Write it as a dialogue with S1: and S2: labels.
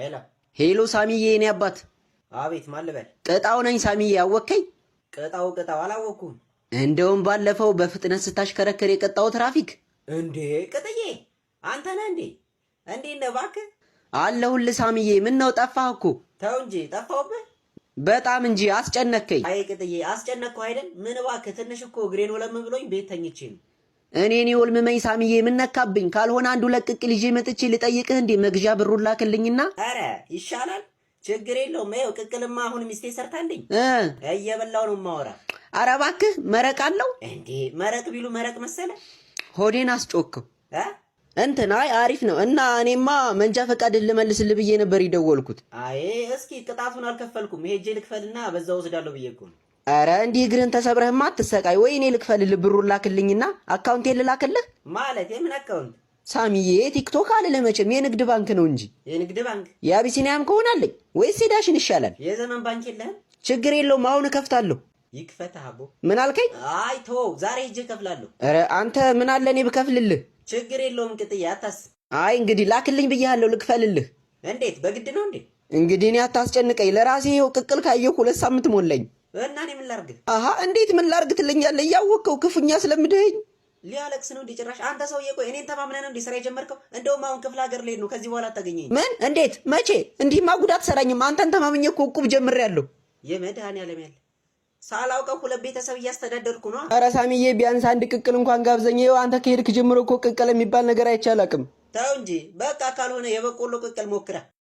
S1: ሄሎ
S2: ሄሎ ሳሚዬ የኔ አባት።
S1: አቤት ማን ልበል?
S2: ቅጣው ነኝ ሳሚዬ አወከኝ?
S1: ቅጣው አላወኩም።
S2: እንደውም ባለፈው በፍጥነት ስታሽከረከር የቀጣው ትራፊክ
S1: እንዴ ቅጥዬ አንተ ነህ እንዴ? እንዴት ነህ እባክህ?
S2: አለሁልህ ሳሚዬ። ምን ነው ጠፋህ እኮ።
S1: ተው እንጂ ጠፋሁብህ
S2: በጣም እንጂ አስጨነከኝ።
S1: አይ ቅጥዬ አስጨነቅኩህ አይደል? ምን እባክህ ትንሽ እኮ እግሬን ወለም ብሎኝ ቤት ተኝቼ ነው።
S2: እኔን ይወልምመኝ ሳሚዬ ምን ነካብኝ? ካልሆነ አንዱ ለቅቅል ይዤ መጥቼ ልጠይቅህ እንዴ? መግዣ ብሩን ላክልኝና።
S1: አረ ይሻላል ችግር የለውም። ይኸው ቅቅልማ አሁን ሚስቴ ሰርታልኝ እየበላው ነው ማወራ።
S2: አረ እባክህ መረቅ አለው
S1: እንዴ? መረቅ ቢሉ መረቅ መሰለ።
S2: ሆዴን አስጮክው እንትን። አይ አሪፍ ነው። እና እኔማ መንጃ ፈቃድ ልመልስልህ ብዬ ነበር የደወልኩት።
S1: አይ እስኪ ቅጣቱን አልከፈልኩም። ሄጄ ልክፈልና በዛው ወስዳለሁ ብዬ እኮ ነው።
S2: አረ እንዲህ እግርን ተሰብረህማ አትሰቃይ። ወይ እኔ ልክፈልልህ ብሩን ላክልኝና አካውንቴን ልላክልህ።
S1: ማለት የምን አካውንት
S2: ሳሚዬ? ቲክቶክ አልልህ መቼም የንግድ ባንክ ነው እንጂ።
S1: የንግድ ባንክ?
S2: የአቢሲኒያም ከሆናለኝ ወይስ የዳሽን ይሻላል?
S1: የዘመን ባንክ የለህም?
S2: ችግር የለውም አሁን እከፍታለሁ።
S1: ይክፈትህ አቦ።
S2: ምን አልከኝ?
S1: አይ ተወው ዛሬ ሄጄ እከፍላለሁ።
S2: አረ አንተ ምን አለ እኔ ብከፍልልህ?
S1: ችግር የለውም ቅጥያ አታስብ።
S2: አይ እንግዲህ ላክልኝ ብያለሁ ልክፈልልህ።
S1: እንዴት በግድ ነው እንዴ?
S2: እንግዲህ እኔ አታስጨንቀኝ። ለራሴ ይኸው ቅቅል ካየሁ 2 ሳምንት ሞላኝ።
S1: እና እኔ ምን ላርግ?
S2: አሃ እንዴት ምን ላርግ ትለኛለህ? እያወቅኸው ክፉኛ ስለምድኸኝ።
S1: ሊያለቅስ ነው እንዴ ጭራሽ? አንተ ሰውዬ ቆይ እኔን ተማምነህ ነው እንዴ ስራ የጀመርከው? እንደውም አሁን ክፍለ ሀገር ልሄድ ነው። ከዚህ በኋላ አታገኘኝ።
S2: ምን? እንዴት? መቼ? እንዲህማ ጉዳት ሰራኝም። አንተን ተማምኜ እኮ ዕቁብ ጀምሬያለሁ።
S1: የመድኃኒዓለም ያለ ሳላውቀው 2 ቤተሰብ እያስተዳደርኩ ነው።
S2: ኧረ ሳሚዬ ቢያንስ አንድ ቅቅል እንኳን ጋብዘኝ። ይኸው አንተ ከሄድክ ጀምሮ እኮ ቅቅል የሚባል ነገር አይቼ አላውቅም።
S1: ተው እንጂ በቃ ካልሆነ የበቆሎ ቅቅል ሞክራ